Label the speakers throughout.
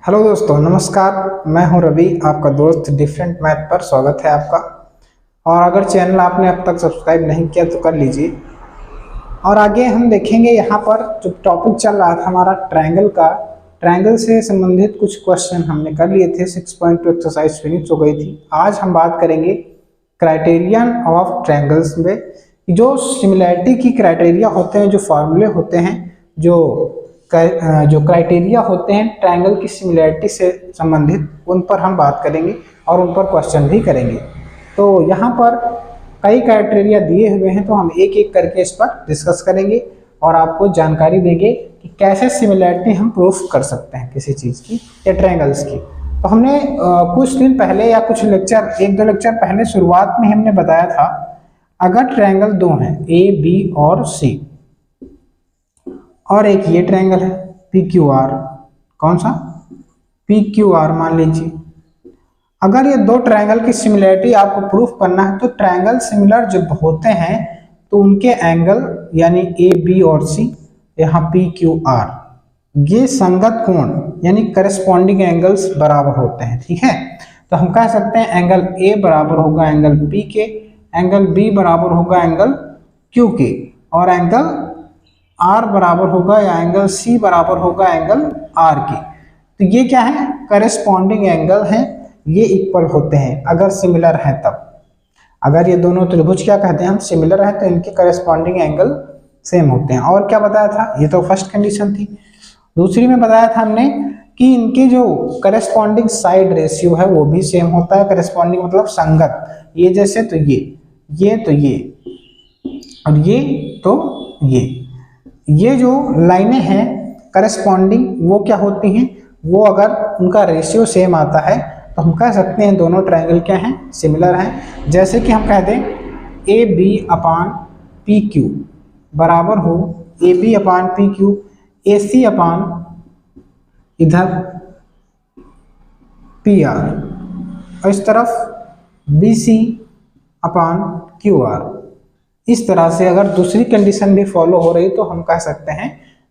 Speaker 1: Hello दोस्तों, नमस्कार। मैं हूं रवि, आपका दोस्त। डिफरेंट मैथ पर स्वागत है आपका। और अगर चैनल आपने अब तक सब्सक्राइब नहीं किया तो कर लीजिए। और आगे हम देखेंगे यहाँ पर जो टॉपिक चल रहा था हमारा ट्रायंगल का। ट्रायंगल से संबंधित कुछ क्वेश्चन हमने कर लिए थे। 6.2 एक्सरसाइज फिनिश हो गई थी। आज हम बात करेंगे क्राइटेरियन ऑफ ट्रायंगल्स में। जो सिमिलैरिटी की क्राइटेरिया होते हैं, जो फॉर्मूले होते हैं, जो क्राइटेरिया होते हैं ट्रायंगल की सिमिलैरिटी से संबंधित, उन पर हम बात करेंगे और उन पर क्वेश्चन भी करेंगे। तो यहाँ पर कई क्राइटेरिया दिए हुए हैं, तो हम एक एक करके इस पर डिस्कस करेंगे और आपको जानकारी देंगे कि कैसे सिमिलैरिटी हम प्रूफ कर सकते हैं किसी चीज़ की या ट्रायंगल्स की। तो हमने कुछ दिन पहले या कुछ लेक्चर, एक दो लेक्चर पहले शुरुआत में हमने बताया था, अगर ट्रायंगल दो हैं ए बी और सी, और एक ये ट्रायंगल है पी क्यू आर, कौन सा पी क्यू आर मान लीजिए। अगर ये दो ट्रायंगल की सिमिलरिटी आपको प्रूफ करना है तो ट्रायंगल सिमिलर जब होते हैं तो उनके एंगल यानी ए बी और सी, यहाँ पी क्यू आर, ये संगत कोण यानी करस्पॉन्डिंग एंगल्स बराबर होते हैं। ठीक है, तो हम कह सकते हैं एंगल ए बराबर होगा एंगल पी के, एंगल बी बराबर होगा एंगल क्यू के, और एंगल आर बराबर होगा या एंगल सी बराबर होगा एंगल आर के। तो ये क्या है, करस्पॉन्डिंग एंगल हैं, ये इक्वल होते हैं अगर सिमिलर हैं तब। अगर ये दोनों त्रिभुज क्या कहते हैं, हम सिमिलर हैं तो इनके करस्पॉन्डिंग एंगल सेम होते हैं। और क्या बताया था, ये तो फर्स्ट कंडीशन थी। दूसरी में बताया था हमने कि इनके जो करस्पॉन्डिंग साइड रेशियो है वो भी सेम होता है। करस्पॉन्डिंग मतलब संगत, ये जैसे तो ये तो ये, और ये तो ये जो लाइनें हैं करस्पॉन्डिंग, वो क्या होती हैं, वो अगर उनका रेशियो सेम आता है तो हम कह सकते हैं दोनों ट्रायंगल क्या हैं, सिमिलर हैं। जैसे कि हम कह दें A B upon P Q बराबर हो A B upon P Q, A C upon इधर पी आर, और इस तरफ B C upon Q R. इस तरह से अगर दूसरी कंडीशन भी फॉलो हो रही तो हम कह सकते हैं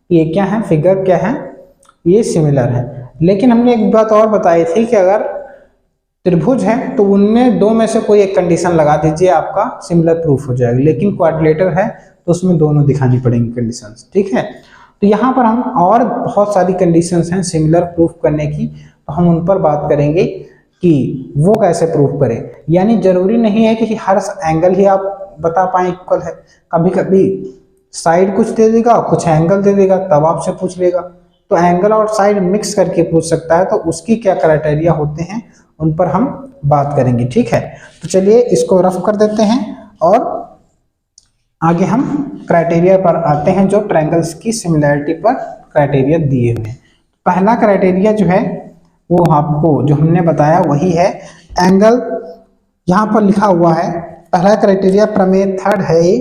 Speaker 1: ये क्या है, फिगर क्या है, ये सिमिलर है। लेकिन हमने एक बात और बताई थी कि अगर त्रिभुज है तो उनमें दो में से कोई एक कंडीशन लगा दीजिए, आपका सिमिलर प्रूफ हो जाएगा। लेकिन क्वाड्रिलेटर है तो उसमें दोनों दिखानी पड़ेंगी कंडीशंस। ठीक है, तो यहाँ पर हम और बहुत सारी कंडीशंस हैं सिमिलर प्रूफ करने की, तो हम उन पर बात करेंगे कि वो कैसे प्रूफ करें। यानी जरूरी नहीं है कि हर एंगल ही आप बता पाए इक्वल है, कभी कभी साइड कुछ दे देगा, कुछ एंगल दे देगा, तब आपसे पूछ लेगा। तो एंगल और साइड मिक्स करके पूछ सकता है, तो उसकी क्या क्राइटेरिया होते हैं उन पर हम बात करेंगे। ठीक है, तो चलिए इसको रफ कर देते हैं और आगे हम क्राइटेरिया पर आते हैं जो ट्रायंगल्स की सिमिलैरिटी पर क्राइटेरिया दिए हुए हैं। पहला क्राइटेरिया जो है वो आपको जो हमने बताया वही है, एंगल यहाँ पर लिखा हुआ है। पहला क्राइटेरिया प्रमेय थर्ड है ये,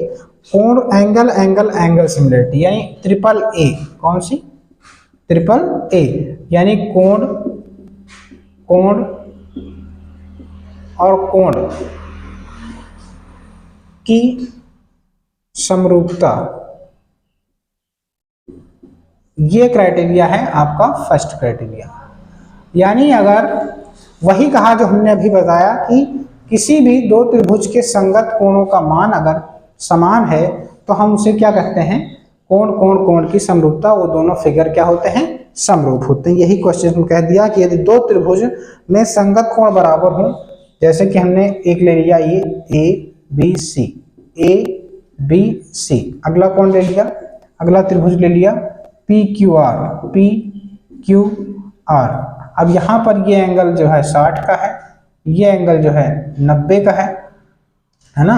Speaker 1: कोण एंगल एंगल एंगल सिमिलरिटी, यानी ट्रिपल ए। कौन सी, ट्रिपल ए, यानी कोण कोण और कोण की समरूपता, ये क्राइटेरिया है आपका फर्स्ट क्राइटेरिया। यानी अगर वही कहा जो हमने अभी बताया कि किसी भी दो त्रिभुज के संगत कोणों का मान अगर समान है तो हम उसे क्या कहते हैं, कोण कोण कोण की समरूपता, वो दोनों फिगर क्या होते हैं, समरूप होते हैं। यही क्वेश्चन में कह दिया कि यदि दो त्रिभुज में संगत कोण बराबर हों, जैसे कि हमने एक ले लिया ये ए बी सी, ए बी सी, अगला कोण ले लिया, अगला त्रिभुज ले लिया P Q are, P Q are. अब यहाँ पर ये एंगल जो है 60 का है, ये एंगल जो है 90 का है ना,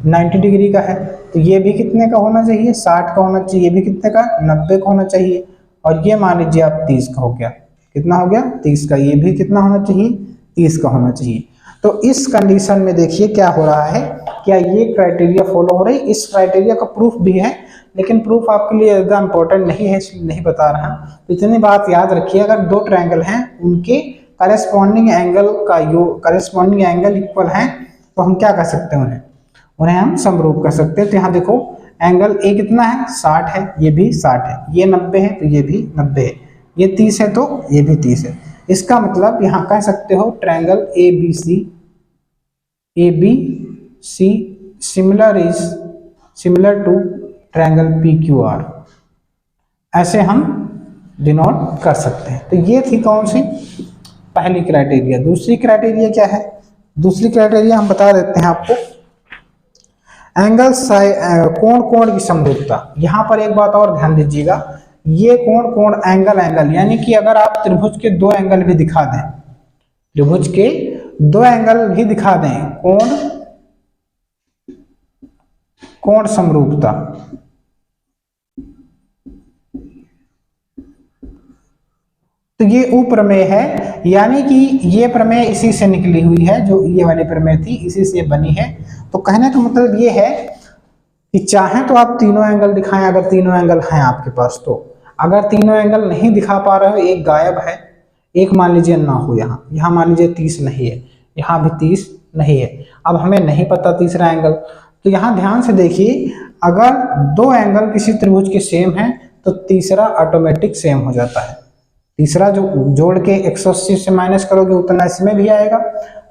Speaker 1: 90 डिग्री का है। तो ये भी कितने का होना चाहिए, 60 का होना चाहिए, ये भी कितने का, 90 का होना चाहिए। और ये मान लीजिए आप 30 का हो गया, कितना हो गया, 30 का। ये भी कितना होना चाहिए, 30 का होना चाहिए। तो इस कंडीशन में देखिए क्या हो रहा है, क्या ये क्राइटेरिया फॉलो हो रही। इस क्राइटेरिया का प्रूफ भी है, लेकिन प्रूफ आपके लिए ज़्यादा इंपॉर्टेंट नहीं है, इसलिए नहीं बता रहा। तो इतनी बात याद रखिए, अगर दो ट्रायंगल हैं उनके करस्पॉन्डिंग एंगल इक्वल हैं तो हम क्या कर सकते हैं, उन्हें हम समरूप कर सकते हैं। तो यहाँ देखो एंगल ए कितना है, 60 है, ये भी 60 है, ये 90 है तो ये भी 90 है। ये 30 है तो ये भी 30 है। इसका मतलब यहाँ कह सकते हो triangle A B C similar to triangle P Q R, ऐसे हम डिनोट कर सकते हैं। तो ये थी कौन सी पहली क्राइटेरिया। दूसरी क्राइटेरिया क्या है? दूसरी क्राइटेरिया हम बता देते हैं आपको, एंगल कोण कोण की समरूपता। यहां पर एक बात और ध्यान दीजिएगा, ये कोण कोण एंगल यानी कि अगर आप त्रिभुज के दो एंगल भी दिखा दें, त्रिभुज के दो एंगल भी दिखा दें, कोण समरूपता, तो ये उप्रमेय है। यानी कि ये प्रमेय इसी से निकली हुई है, जो ये वाली प्रमेय थी इसी से बनी है। तो कहने का मतलब ये है कि चाहे तो आप तीनों एंगल दिखाएं, अगर तीनों एंगल हैं आपके पास तो। अगर तीनों एंगल नहीं दिखा पा रहे हो, एक गायब है, एक मान लीजिए ना हो, यहाँ मान लीजिए 30 नहीं है, यहाँ भी 30 नहीं है, अब हमें नहीं पता तीसरा एंगल। तो यहाँ ध्यान से देखिए, अगर दो एंगल किसी त्रिभुज के सेम है तो तीसरा ऑटोमेटिक सेम हो जाता है। तीसरा जो जोड़ के 180 से माइनस करोगे उतना इसमें भी आएगा,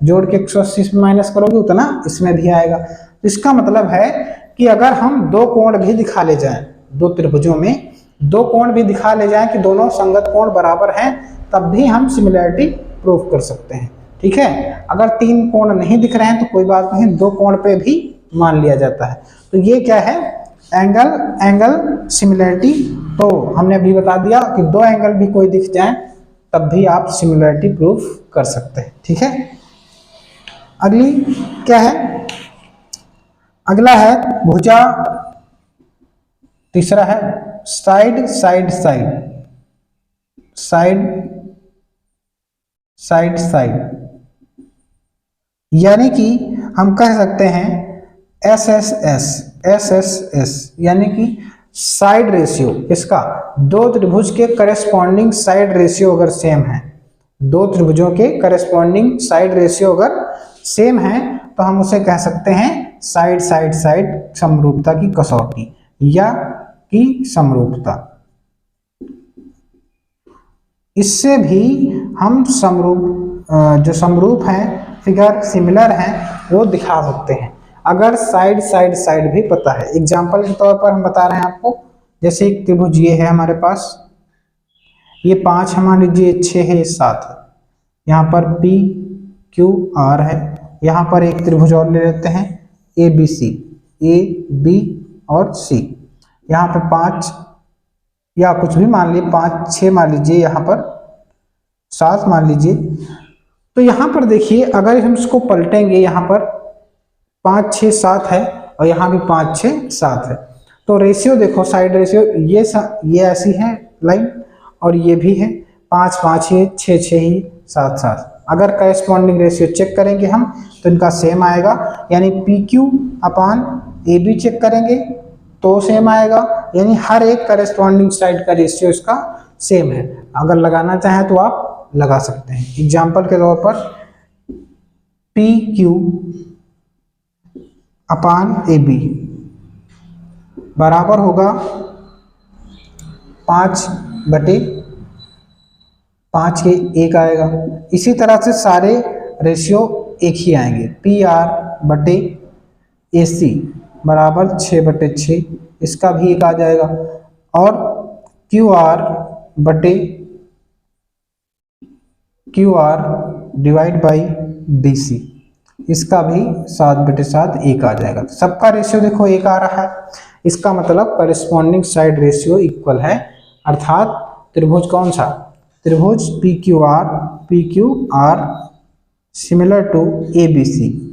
Speaker 1: जोड़ के 180 से माइनस करोगे उतना इसमें भी आएगा। इसका मतलब है कि अगर हम दो कोण भी दिखा ले जाएं, दो त्रिभुजों में दो कोण भी दिखा ले जाएं कि दोनों संगत कोण बराबर हैं, तब भी हम सिमिलैरिटी प्रूव कर सकते हैं। ठीक है, अगर तीन कोण नहीं दिख रहे हैं तो कोई बात नहीं, दो कोण पे भी मान लिया जाता है। तो ये क्या है? Angle similarity. तो हमने अभी बता दिया कि दो एंगल भी कोई दिख जाए तब भी आप सिमिलैरिटी प्रूफ कर सकते हैं। ठीक है, अगली क्या है? अगला है भुजा, तीसरा है side side side, side side, यानी कि हम कह सकते हैं एस यानी कि साइड रेशियो। इसका दो त्रिभुज के करस्पॉन्डिंग साइड रेशियो अगर सेम है, दो त्रिभुजों के करस्पॉन्डिंग साइड रेशियो अगर सेम है तो हम उसे कह सकते हैं साइड साइड साइड समरूपता की कसौटी या की समरूपता। इससे भी हम जो समरूप हैं, फिगर सिमिलर हैं, वो दिखा सकते हैं अगर साइड साइड साइड भी पता है। एग्जाम्पल के तौर पर हम बता रहे हैं आपको, जैसे एक त्रिभुज ये है हमारे पास, ये 5 है, मान लीजिए 6 है, 7 है, यहाँ पर पी क्यू आर है, यहाँ पर एक त्रिभुज और ले लेते हैं ए बी और सी, यहाँ पर 5 या कुछ भी मान लीजिए, 5 6 मान लीजिए, यहाँ पर 7 मान लीजिए। तो यहाँ पर देखिए, अगर हम इसको पलटेंगे, यहाँ पर 5 6 7 है और यहाँ भी 5 6 7 है, तो रेशियो देखो, साइड रेशियो ये ऐसी है लाइन और ये भी है, 5 5 ही, 6 6 ही, 7 7। अगर करस्पॉन्डिंग रेशियो चेक करेंगे हम तो इनका सेम आएगा, यानी P Q upon A B check करेंगे तो सेम आएगा, यानी हर एक करस्पॉन्डिंग साइड का रेशियो इसका सेम है। अगर लगाना चाहें तो आप लगा सकते हैं। एग्जाम्पल के तौर पर P Q upon A B बराबर होगा 5/5 के 1 आएगा। इसी तरह से सारे रेशियो एक ही आएंगे, पी आर बटे ए सी बराबर 6/6, इसका भी 1 आ जाएगा, और Q R divide by D C, इसका भी 7/7 1 आ जाएगा। सबका रेशियो देखो 1 आ रहा है, इसका मतलब करस्पॉन्डिंग साइड रेशियो इक्वल है, अर्थात त्रिभुज कौन सा? त्रिभुज P Q R similar to A B C.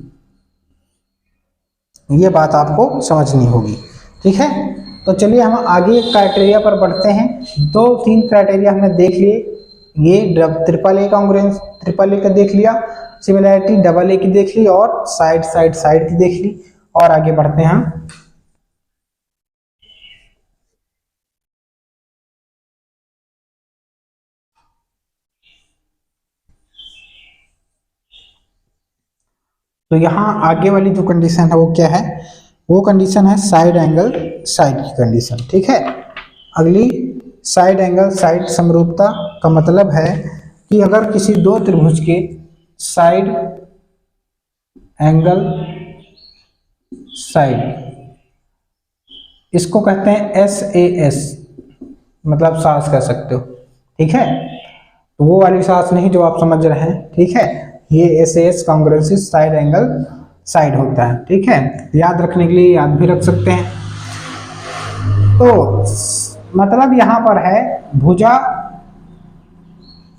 Speaker 1: ये बात आपको समझनी होगी। ठीक है, तो चलिए हम आगे क्राइटेरिया पर बढ़ते हैं। 2-3 क्राइटेरिया हमने देख लिए, ये triple A congruence, triple A का देख लिया, सिमिलैरिटी डबल ए की देख ली, और साइड साइड साइड की देख ली। और आगे बढ़ते हैं हम। तो यहाँ आगे वाली जो कंडीशन है वो क्या है? वो कंडीशन है साइड एंगल साइड की कंडीशन। ठीक है, अगली साइड एंगल साइड समरूपता का मतलब है कि अगर किसी दो त्रिभुज के साइड एंगल साइड, इसको कहते हैं SAS, मतलब सास कह सकते हो, ठीक है। तो वो वाली सास नहीं जो आप समझ रहे हैं, ठीक है। ये SAS congruency side angle side होता है, ठीक है। याद रखने के लिए याद भी रख सकते हैं। तो मतलब यहां पर है भुजा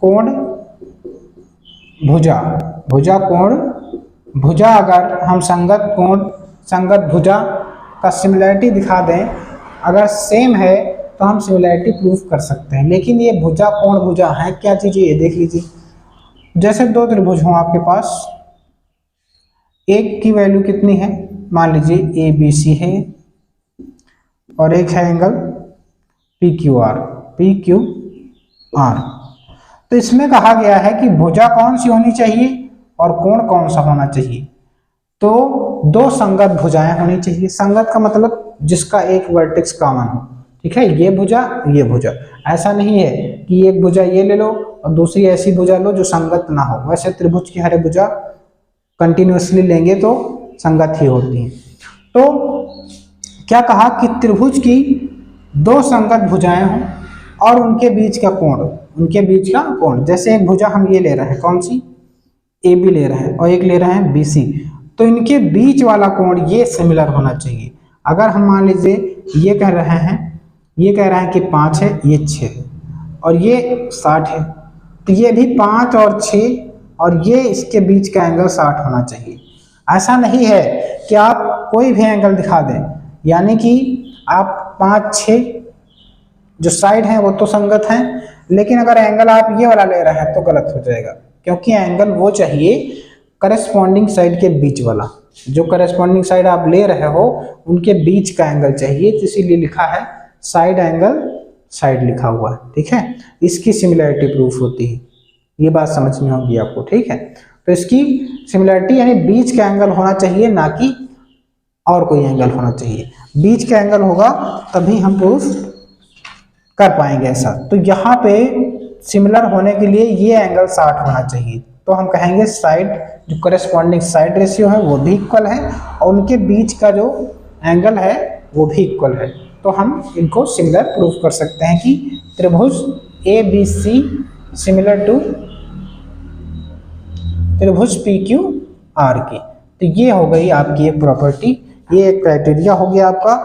Speaker 1: कोण भुजा, भुजा कोण भुजा, अगर हम संगत कोण संगत भुजा का सिमिलैरिटी दिखा दें, अगर सेम है तो हम सिमिलैरिटी प्रूफ कर सकते हैं। लेकिन ये भुजा कोण भुजा है क्या चीज़, ये देख लीजिए। जैसे दो त्रिभुज हों आपके पास, एक की वैल्यू कितनी है, मान लीजिए ABC है और एक है एंगल PQR। तो इसमें कहा गया है कि भुजा कौन सी होनी चाहिए और कोण कौन सा होना चाहिए। तो दो संगत भुजाएं होनी चाहिए। संगत का मतलब जिसका एक वर्टेक्स कॉमन हो, ठीक है। ये भुजा ये भुजा, ऐसा नहीं है कि एक भुजा ये ले लो और दूसरी ऐसी भुजा लो जो संगत ना हो। वैसे त्रिभुज की हर भुजा कंटिन्यूअसली लेंगे तो संगत ही होती है। तो क्या कहा कि त्रिभुज की दो संगत भुजाएं हों और उनके बीच का कोण, जैसे एक भुजा हम ये ले रहे हैं, कौन सी, AB ले रहे हैं और एक ले रहे हैं BC, तो इनके बीच वाला कोण ये सिमिलर होना चाहिए। अगर हम मान लीजिए ये कह रहे हैं कि 5 है, ये 6 है और ये 60 है, तो ये भी 5 और 6 और ये इसके बीच का एंगल 60 होना चाहिए। ऐसा नहीं है कि आप कोई भी एंगल दिखा दें, यानी कि आप 5 6 जो साइड हैं वो तो संगत हैं, लेकिन अगर एंगल आप ये वाला ले रहे हैं तो गलत हो जाएगा, क्योंकि एंगल वो चाहिए करस्पॉन्डिंग साइड के बीच वाला। जो करस्पॉन्डिंग साइड आप ले रहे हो उनके बीच का एंगल चाहिए, तो इसीलिए लिखा है साइड एंगल साइड लिखा हुआ है, ठीक है। इसकी सिमिलैरिटी प्रूफ होती है, ये बात समझ में होगी आपको, ठीक है। तो इसकी सिमिलैरिटी यानी बीच का एंगल होना चाहिए, ना कि और कोई एंगल होना चाहिए। बीच का एंगल होगा तभी हम प्रूफ कर पाएंगे ऐसा। तो यहाँ पे सिमिलर होने के लिए ये एंगल 60 होना चाहिए, तो हम कहेंगे साइड जो करस्पॉन्डिंग साइड रेशियो है वो भी इक्वल है और उनके बीच का जो एंगल है वो भी इक्वल है। तो हम इनको सिमिलर प्रूफ कर सकते हैं कि त्रिभुज ABC सिमिलर टू त्रिभुज PQR की। तो ये हो गई आपकी एक प्रॉपर्टी, ये एक क्राइटेरिया हो गया आपका।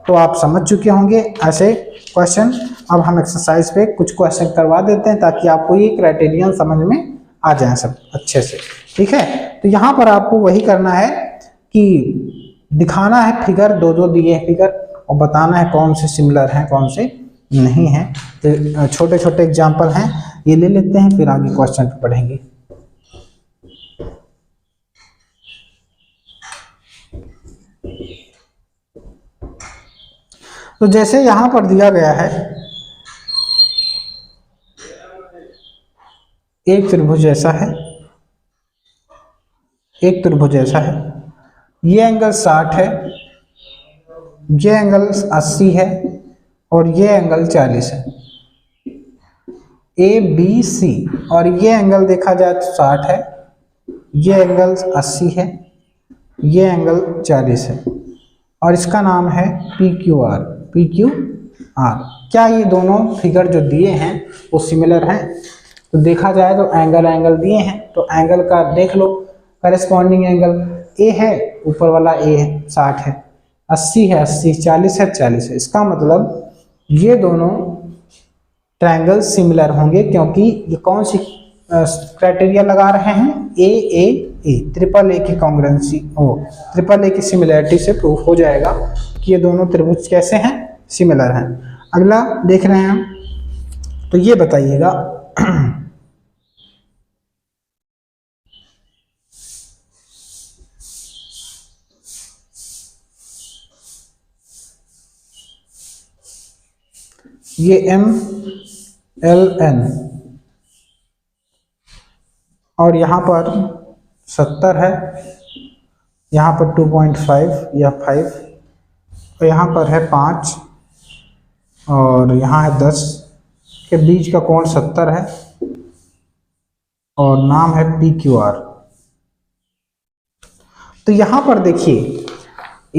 Speaker 1: तो आप समझ चुके होंगे ऐसे क्वेश्चन। अब हम एक्सरसाइज पे कुछ क्वेश्चन करवा देते हैं ताकि आपको ये क्राइटेरिया समझ में आ जाए सब अच्छे से, ठीक है। तो यहाँ पर आपको वही करना है कि दिखाना है फिगर, दो दिए हैं फिगर, और बताना है कौन से सिमिलर हैं कौन से नहीं हैं। तो छोटे छोटे एग्जाम्पल हैं, ये ले लेते हैं, फिर आगे क्वेश्चन पे पढ़ेंगे। तो जैसे यहां पर दिया गया है एक त्रिभुज ऐसा है, एक त्रिभुज ऐसा है, ये एंगल 60 है, ये एंगल 80 है और ये एंगल 40 है, ABC। और ये एंगल देखा जाए तो 60 है, ये एंगल 80 है, ये एंगल 40 है और इसका नाम है PQR। क्या ये दोनों फिगर जो दिए हैं वो सिमिलर हैं? तो देखा जाए तो एंगल दिए हैं, तो एंगल का देख लो, करस्पॉन्डिंग एंगल A है, ऊपर वाला A है 60 है, 80 है 80, 40 है 40 है। इसका मतलब ये दोनों ट्रायंगल सिमिलर होंगे, क्योंकि ये कौन सी क्राइटेरिया लगा रहे हैं, AAA, ट्रिपल ए की कॉन्ग्रुएंसी, ट्रिपल ए की सिमिलरिटी से प्रूफ हो जाएगा कि ये दोनों त्रिभुज कैसे हैं, सिमिलर हैं। अगला देख रहे हैं हम, तो ये बताइएगा ये MLN और यहाँ पर 70 है, यहाँ पर 2.5 या 5 और यहाँ पर है 5 और यहाँ है 10 के बीच का कोण 70 है और नाम है PQR। तो यहां पर देखिए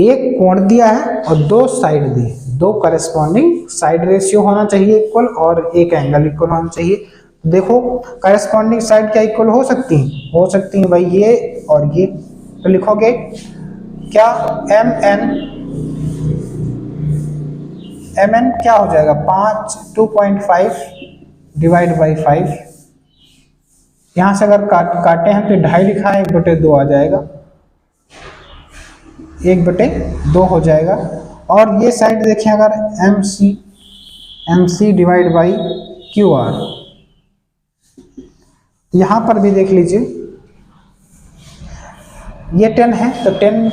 Speaker 1: एक कोण दिया है और दो साइड दी, दो करस्पॉन्डिंग साइड रेशियो होना चाहिए इक्वल और एक एंगल इक्वल होना चाहिए। देखो करस्पॉन्डिंग साइड क्या इक्वल हो सकती हैं? हो सकती हैं भाई ये और ये। तो लिखोगे क्या mn क्या हो जाएगा 2.5 डिवाइड बाई 5। यहां से अगर काटे हैं तो 2.5 लिखा है, 1/2 आ जाएगा, 1/2 हो जाएगा। और ये साइड देखिए अगर MC डिवाइड बाई QR, यहां पर भी देख लीजिए ये 10 है तो 10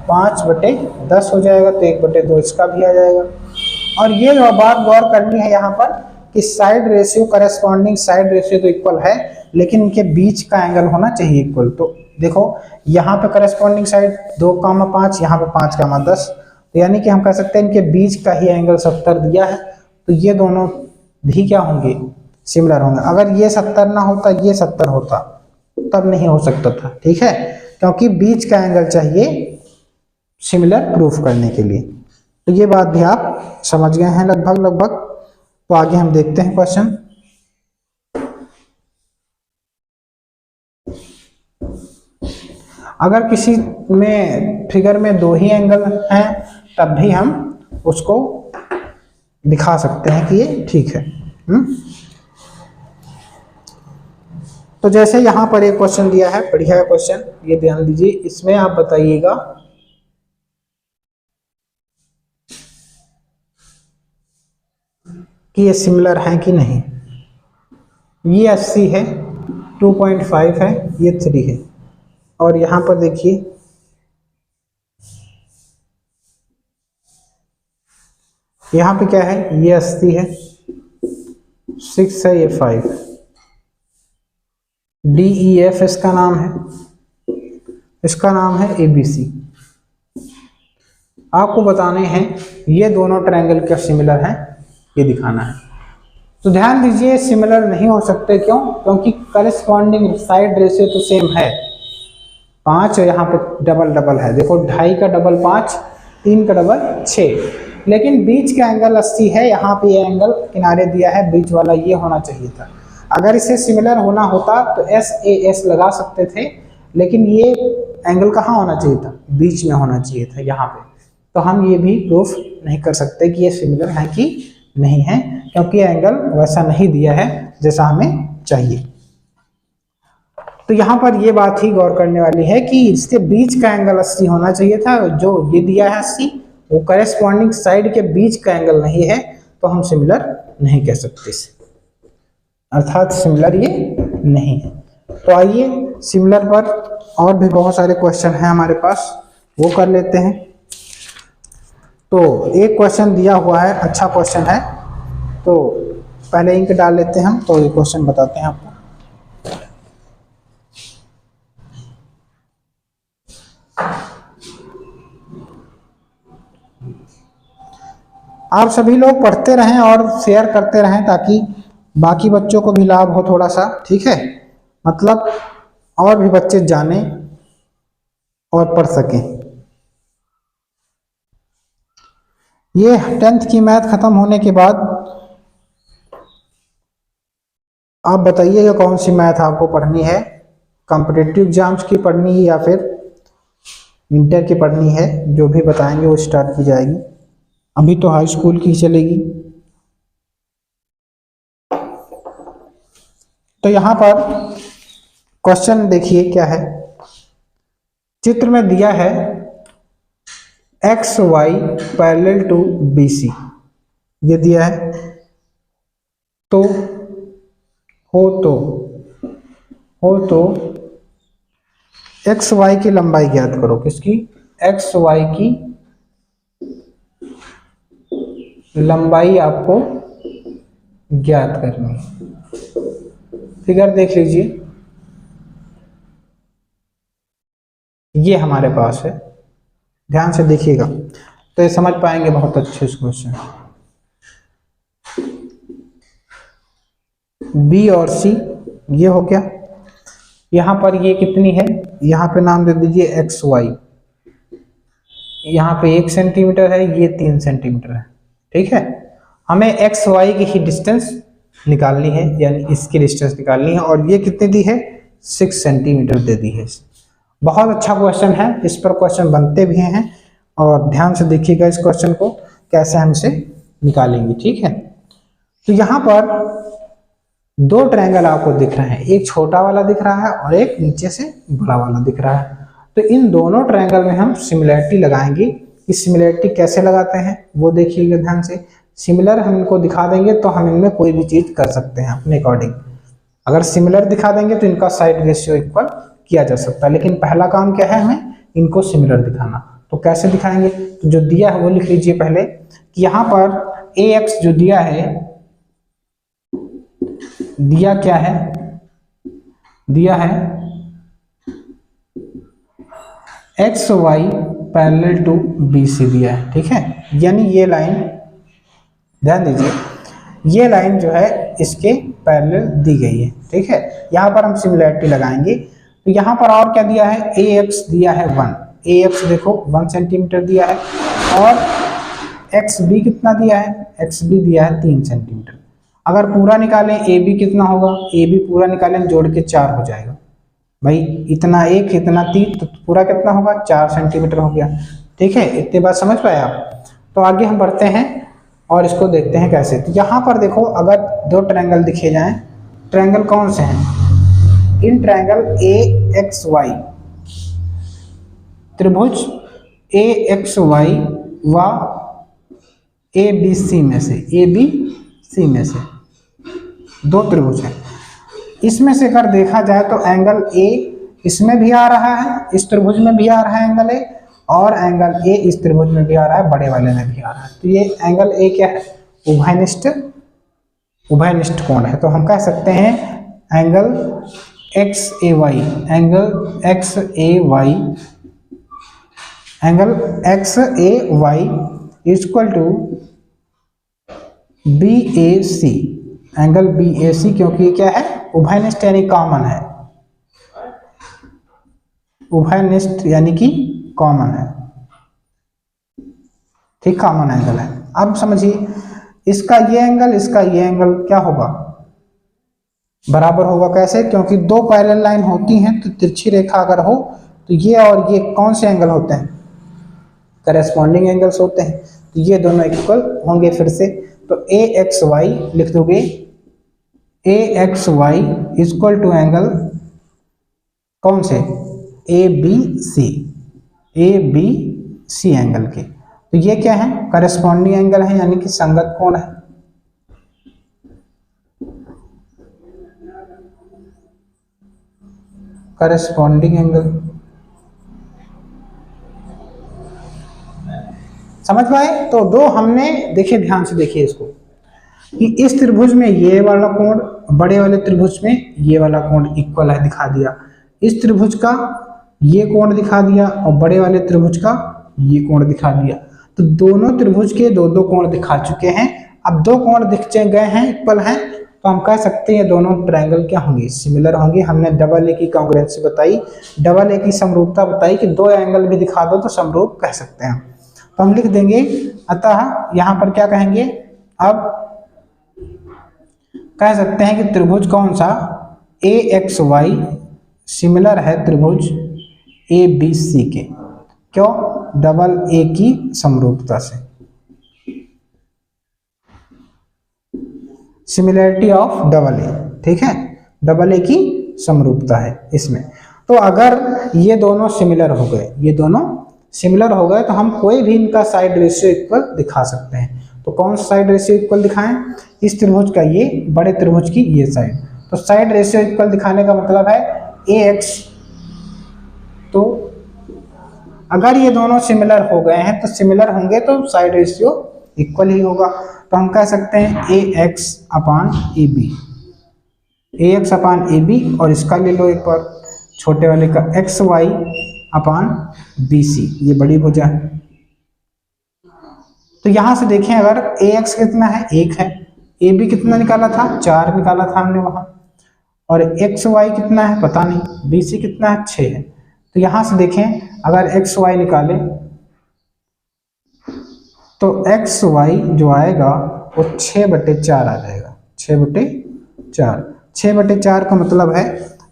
Speaker 1: 5/10 हो जाएगा, तो 1/2 इसका भी आ जाएगा। और ये बात गौर करनी है यहाँ पर कि side ratio corresponding side ratio तो इक्वल है, लेकिन इनके बीच का एंगल होना चाहिए इक्वल। तो देखो यहाँ पे करस्पॉन्डिंग साइड 2,5, यहाँ पे 5,10, तो यानी कि हम कह सकते हैं इनके बीच का ही एंगल 70 दिया है, तो ये दोनों भी क्या होंगे? सिमिलर होंगे। अगर ये 70 ना होता, ये 70 होता, तब नहीं हो सकता था, ठीक है, क्योंकि बीच का एंगल चाहिए सिमिलर प्रूफ करने के लिए। तो ये बात भी आप समझ गए हैं लगभग। तो आगे हम देखते हैं क्वेश्चन। अगर किसी में फिगर में दो ही एंगल हैं तब भी हम उसको दिखा सकते हैं कि ये ठीक है। तो जैसे यहां पर एक क्वेश्चन दिया है, बढ़िया क्वेश्चन, ये ध्यान दीजिए, इसमें आप बताइएगा कि ये सिमिलर है कि नहीं। ये 80 है, 2.5 है, ये 3 है, और यहां पर देखिए यहां पे क्या है, ये 80 है, 6 है, ये 5। DEF इसका नाम है, इसका नाम है ABC। आपको बताने हैं ये दोनों ट्रायंगल क्या सिमिलर हैं, ये दिखाना है। तो ध्यान दीजिए सिमिलर नहीं हो सकते, क्यों? क्योंकि करस्पॉन्डिंग साइड रेशियो तो सेम है, 5 यहाँ पे डबल है। देखो 2.5 का डबल 5, 3 का डबल 6, लेकिन बीच का एंगल 80 है। यहाँ पे ये एंगल किनारे दिया है, बीच वाला ये होना चाहिए था। अगर इसे सिमिलर होना होता तो SAS लगा सकते थे, लेकिन ये एंगल कहाँ होना चाहिए था? बीच में होना चाहिए था, यहाँ पे। तो हम ये भी प्रूफ नहीं कर सकते कि ये सिमिलर है कि नहीं है, क्योंकि एंगल वैसा नहीं दिया है जैसा हमें चाहिए। तो यहाँ पर ये बात ही गौर करने वाली है कि इसके बीच का एंगल 80 होना चाहिए था, जो ये दिया है 80 वो करस्पॉन्डिंग साइड के बीच का एंगल नहीं है, तो हम सिमिलर नहीं कह सकते इसे, अर्थात सिमिलर ये नहीं है। तो आइए सिमिलर पर और भी बहुत सारे क्वेश्चन हैं हमारे पास, वो कर लेते हैं। तो एक क्वेश्चन दिया हुआ है, अच्छा क्वेश्चन है, तो पहले इंक डाल लेते हैं हम, तो ये क्वेश्चन बताते हैं आपको। आप सभी लोग पढ़ते रहें और शेयर करते रहें ताकि बाकी बच्चों को भी लाभ हो थोड़ा सा, ठीक है, मतलब और भी बच्चे जानें और पढ़ सकें। ये 10th की मैथ खत्म होने के बाद आप बताइएगा कौन सी मैथ आपको पढ़नी है, कॉम्पिटिटिव एग्जाम्स की पढ़नी है या फिर इंटर की पढ़नी है, जो भी बताएंगे वो स्टार्ट की जाएगी। अभी तो हाई स्कूल की चलेगी। तो यहाँ पर क्वेश्चन देखिए क्या है, चित्र में दिया है XY पैरेलल टू BC, ये दिया है। तो हो तो XY की लंबाई ज्ञात करो। किसकी? XY की लंबाई आपको ज्ञात करनी है। फिगर देख लीजिए, ये हमारे पास है, ध्यान से देखिएगा तो ये समझ पाएंगे बहुत अच्छे इस क्वेश्चन। बी और सी, ये हो गया। यहाँ पर ये कितनी है, यहाँ पे नाम दे दीजिए एक्स वाई, यहाँ पे 1 सेंटीमीटर है, ये 3 सेंटीमीटर है। ठीक है, हमें एक्स वाई की ही डिस्टेंस निकालनी है, यानी इसकी डिस्टेंस निकालनी है, और ये कितनी दी है, 6 सेंटीमीटर दे दी है। बहुत अच्छा क्वेश्चन है, इस पर क्वेश्चन बनते भी हैं, और ध्यान से देखिएगा इस क्वेश्चन को कैसे हम इसे निकालेंगे। ठीक है, तो यहाँ पर 2 ट्रायंगल आपको दिख रहे हैं, एक छोटा वाला दिख रहा है और एक नीचे से बड़ा वाला दिख रहा है। तो इन दोनों ट्रायंगल में हम सिमिलरिटी लगाएंगे। इस सिमिलरिटी कैसे लगाते हैं वो देखिएगा ध्यान से। सिमिलर हम इनको दिखा देंगे तो हम इनमें कोई भी चीज कर सकते हैं अपने अकॉर्डिंग। अगर सिमिलर दिखा देंगे तो इनका साइड रेशियो इक्वल किया जा सकता है, लेकिन पहला काम क्या है, हमें इनको सिमिलर दिखाना। तो कैसे दिखाएंगे, तो जो दिया है वो लिख लीजिए पहले कि यहाँ पर ए एक्स जो दिया है, दिया क्या है, दिया है X Y parallel to B C दिया है। ठीक है, यानी ये लाइन ध्यान दीजिए, ये लाइन जो है इसके पैरेलल दी गई है। ठीक है, यहाँ पर हम सिमिलरिटी लगाएंगे। तो यहाँ पर और क्या दिया है, ए एक्स दिया है 1, ए एक्स देखो 1 सेंटीमीटर दिया है, और एक्स बी कितना दिया है, एक्स बी दिया है 3 सेंटीमीटर। अगर पूरा निकालें ए बी कितना होगा, ए बी पूरा निकालें जोड़ के 4 हो जाएगा भाई, इतना 1 इतना 3, तो पूरा कितना होगा, 4 सेंटीमीटर हो गया। ठीक है, इतनी बात समझ पाए आप। तो आगे हम बढ़ते हैं और इसको देखते हैं कैसे। तो यहाँ पर देखो, अगर 2 ट्रायंगल दिखे जाएं, ट्रायंगल कौन से हैं, इन ट्रायंगल ए एक्स वाई, त्रिभुज ए एक्स वाई व ए बी सी में से, ए बी सी में से 2 त्रिभुज हैं। इसमें से अगर देखा जाए तो एंगल ए इसमें भी आ रहा है, इस त्रिभुज में भी आ रहा है एंगल ए, और एंगल ए इस त्रिभुज में भी आ रहा है, बड़े वाले में भी आ रहा है। तो ये एंगल ए क्या है, उभयनिष्ठ, उभयनिष्ठ कोण है। तो हम कह सकते हैं angle X A Y, angle X A Y, angle X A Y equal to B A C, angle B A C, क्योंकि क्या है, उभयनिष्ठ यानी कॉमन है, उभयनिष्ठ यानी कि कॉमन है। ठीक, कॉमन एंगल है। अब समझिए, इसका ये एंगल, इसका ये एंगल क्या होगा, बराबर होगा। कैसे, क्योंकि 2 पैरेलल लाइन होती हैं, तो तिरछी रेखा अगर हो तो ये और ये कौन से एंगल होते हैं, करेस्पॉन्डिंग एंगल्स होते हैं। तो ये दोनों इक्वल होंगे। फिर से तो ए एक्स वाई लिख दोगे, A X Y equal to angle कौन से, A B C, A B C angle के। तो ये क्या है, करेस्पॉन्डिंग एंगल है, यानी कि संगत कोण है। करेस्पॉन्डिंग एंगल, समझ पाए। तो 2 हमने देखिए, ध्यान से देखिए इसको, कि इस त्रिभुज में ये वाला कोण, बड़े वाले त्रिभुज में ये वाला कोण इक्वल है, दिखा दिया। इस त्रिभुज का ये कोण दिखा दिया, और बड़े वाले त्रिभुज का ये कोण दिखा दिया। तो दोनों त्रिभुज के 2-2 कोण दिखा चुके हैं। अब 2 कोण दिख गए हैं, इक्वल हैं, तो हम कह सकते हैं दोनों ट्रायंगल क्या होंगे, सिमिलर होंगे। हमने डबल ए की कॉन्ग्रुएंसी बताई, डबल ए की समरूपता बताई कि 2 एंगल भी दिखा दो तो समरूप कह सकते हैं। तो हम लिख देंगे, अतः यहाँ पर क्या कहेंगे, अब कह सकते हैं कि त्रिभुज कौन सा, ए एक्स वाई सिमिलर है त्रिभुज ए बी सी के। क्यों, डबल ए की समरूपता से, सिमिलरिटी ऑफ डबल ए। ठीक है, डबल ए की समरूपता है इसमें। तो अगर ये दोनों सिमिलर हो गए, ये दोनों सिमिलर हो गए, तो हम कोई भी इनका साइड रेशियो इक्वल दिखा सकते हैं। तो कौन सा साइड रेशियो इक्वल दिखाएं, इस त्रिभुज का ये, बड़े त्रिभुज की ये साइड। तो साइड रेशियो इक्वल दिखाने का मतलब है ए एक्स, तो अगर ये दोनों सिमिलर हो गए हैं तो सिमिलर होंगे तो साइड रेशियो इक्वल ही होगा। तो हम कह सकते हैं A X upon A B, A X upon A B, और इसका ले लो एक बार छोटे वाले का X Y upon B C, ये बड़ी भुजा है। तो यहां से देखें, अगर ए एक्स कितना है, 1 है, ए बी कितना निकाला था, 4 निकाला था हमने वहां, और एक्स वाई कितना है पता नहीं, बी सी कितना है 6 है। तो यहां से देखें अगर एक्स वाई निकालें तो एक्स वाई जो आएगा वो 6/4 आ जाएगा, 6/4। 6/4 का मतलब है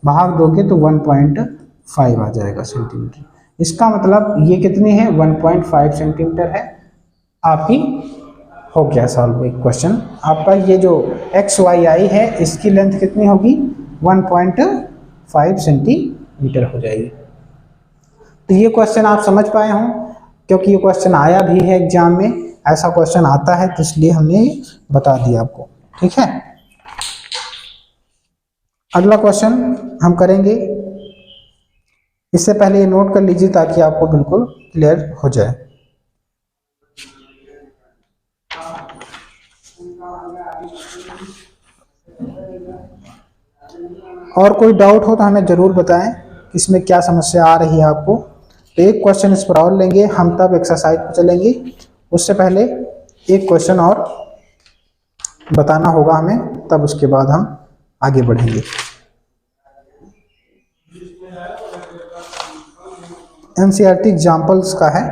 Speaker 1: भाग दोगे तो 1.5 आ जाएगा सेंटीमीटर। इसका मतलब ये कितनी है, 1.5 सेंटीमीटर है। आपकी हो गया सॉल्व एक क्वेश्चन आपका। ये जो एक्स वाई आई है इसकी लेंथ कितनी होगी, 1.5 सेंटीमीटर हो जाएगी। तो ये क्वेश्चन आप समझ पाए हों, क्योंकि ये क्वेश्चन आया भी है एग्जाम में, ऐसा क्वेश्चन आता है तो इसलिए हमने बता दिया आपको। ठीक है, अगला क्वेश्चन हम करेंगे। इससे पहले ये नोट कर लीजिए ताकि आपको बिल्कुल क्लियर हो जाए। और कोई डाउट हो तो हमें जरूर बताएं कि इसमें क्या समस्या आ रही है आपको। तो एक क्वेश्चन इस पर और लेंगे हम, तब एक्सरसाइज पर चलेंगे। उससे पहले एक क्वेश्चन और बताना होगा हमें, तब उसके बाद हम आगे बढ़ेंगे। एनसीईआरटी एग्जाम्पल्स का है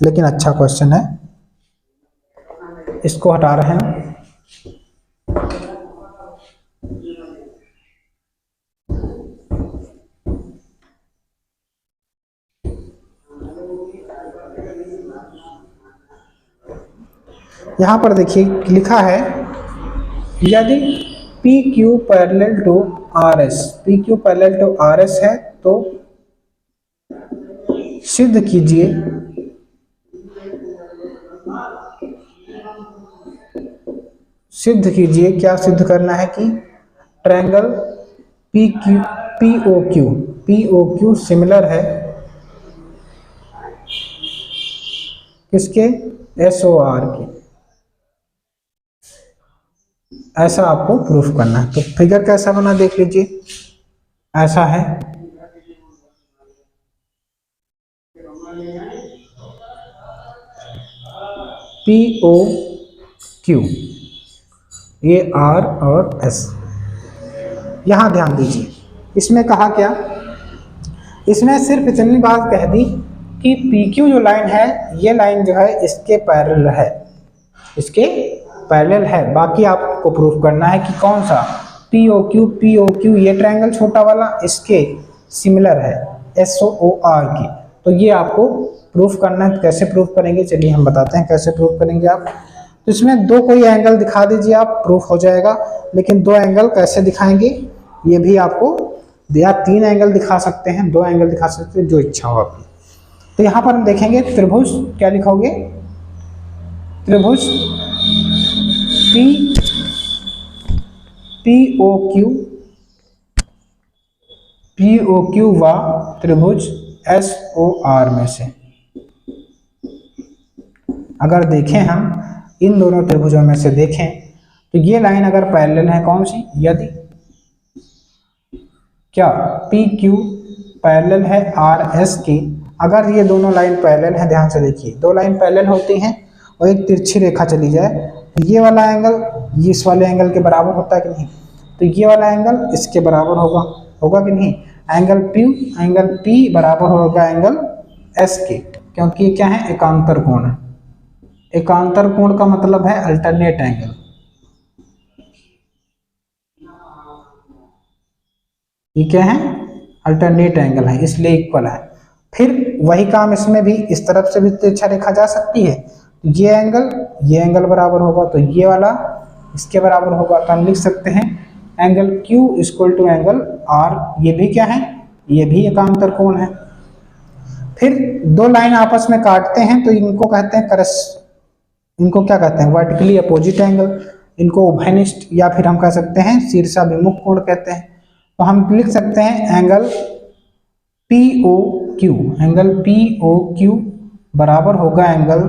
Speaker 1: लेकिन अच्छा क्वेश्चन है, इसको हटा रहे हैं। यहां पर देखिए लिखा है यदि P Q parallel to R S, P Q parallel to R S है तो सिद्ध कीजिए क्या सिद्ध करना है कि triangle P Q P O Q similar है किसके, एस ओ आर के। ऐसा आपको प्रूफ करना है। तो फिगर कैसा बना देख लीजिए, ऐसा है। पी ओ क्यू, ये आर और एस। यहां ध्यान दीजिए, इसमें कहा क्या, इसमें सिर्फ इतनी बात कह दी कि पी क्यू जो लाइन है ये लाइन जो है इसके पैरेलल है, इसके पैरेलल है। बाकी आपको प्रूफ करना है कि कौन सा, पी ओ क्यू ये ट्रायंगल छोटा वाला इसके सिमिलर है एस ओ आर की। तो ये आपको प्रूफ करना है। कैसे प्रूफ करेंगे, चलिए हम बताते हैं कैसे प्रूफ करेंगे आप। तो इसमें दो कोई एंगल दिखा दीजिए आप, प्रूफ हो जाएगा। लेकिन दो एंगल कैसे दिखाएंगे ये भी आपको, या 3 एंगल दिखा सकते हैं, 2 एंगल दिखा सकते हैं, जो इच्छा हो आपकी। तो यहां पर हम देखेंगे त्रिभुज, क्या लिखोगे, त्रिभुज पी ओ क्यू व त्रिभुज एस ओ आर में से अगर देखें हम, इन दोनों त्रिभुजों में से देखें तो ये लाइन अगर पैरेलल है कौन सी, यदि क्या पी क्यू पैरेलल है आर एस के, अगर ये दोनों लाइन पैरेलल है, ध्यान से देखिए, दो लाइन पैरेलल होती हैं और एक तिरछी रेखा चली जाए तो ये वाला एंगल इस वाले एंगल के बराबर होता है कि नहीं, तो ये वाला एंगल इसके बराबर होगा कि नहीं। एंगल पी बराबर होगा एंगल एस के, क्योंकि ये क्या है, एकांतर कोण है। एकांतर कोण का मतलब है अल्टरनेट एंगल। ये क्या है, अल्टरनेट एंगल है, इसलिए इक्वल है। फिर वही काम इसमें भी, इस तरफ से भी तिरछा रेखा जा सकती है, ये एंगल बराबर होगा तो ये वाला इसके बराबर होगा। तो हम लिख सकते हैं angle Q equal to angle R। ये भी क्या है, ये भी एकांतर कोण है। फिर दो लाइन आपस में काटते हैं तो इनको कहते हैं इनको क्या कहते हैं, वर्टिकली अपोजिट एंगल। इनको उभयनिष्ठ या फिर हम कह सकते हैं शीर्षाभिमुख कोण कहते हैं। तो हम लिख सकते हैं एंगल पी ओ क्यू बराबर होगा एंगल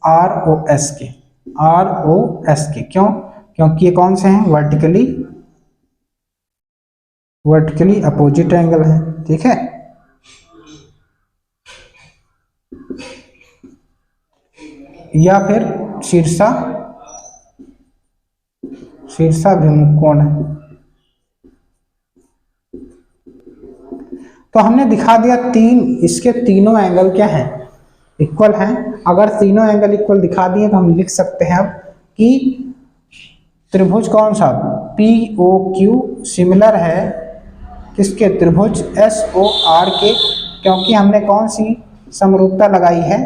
Speaker 1: आर ओ एस के। क्यों, क्योंकि ये कौन से हैं, वर्टिकली अपोजिट एंगल है। ठीक है, या फिर शीर्षा शीर्षाभिमुख कोण है। तो हमने दिखा दिया इसके तीनों एंगल क्या हैं, इक्वल हैं। अगर तीनों एंगल इक्वल दिखा दिए तो हम लिख सकते हैं अब कि त्रिभुज कौन सा, POQ सिमिलर है किसके, त्रिभुज SOR के, क्योंकि हमने कौन सी समरूपता लगाई है,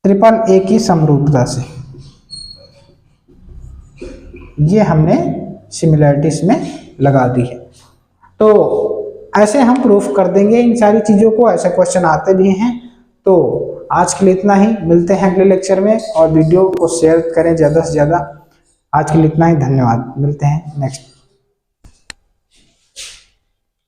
Speaker 1: AAA की समरूपता से। ये हमने सिमिलैरिटीज में लगा दी है। तो ऐसे हम प्रूफ कर देंगे इन सारी चीजों को, ऐसे क्वेश्चन आते भी हैं। तो आज के लिए इतना ही, मिलते हैं अगले लेक्चर में, और वीडियो को शेयर करें ज़्यादा से ज़्यादा। आज के लिए इतना ही, धन्यवाद, मिलते हैं नेक्स्ट।